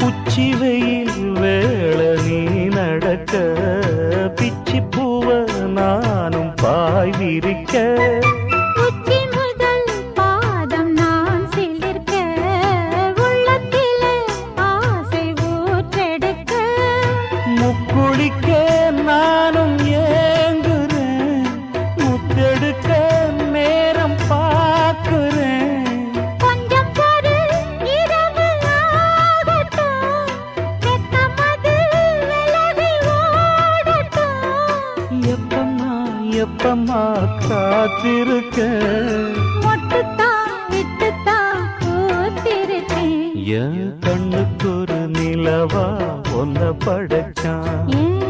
உச்சி வெயில் வேள நீ நடக்க பிச்சி பூவ நானும் பாய் விரிக்க உச்சி முதல் பாதம் நான் சிலிர்க்க உள்ளத்திலே ஆசை ஊற்றெடுக்க முக்குளிக்க நானும் ஏங்குறேன் முத்தெடுக்க நேரம் பார்க்கிறேன் கொஞ்சம் பொறு இரவு ஆகட்டும் வெக்கமது விலகி ஓடட்டும் எப்பம்மா எப்பம்மா காத்திருக்க மொட்டுத்தான் விட்டுத்தான் பூத்திருக்கேன் என் கண்ணுக்கு ஒரு நிலவா ஒன்ன படைச்சான் ஏன்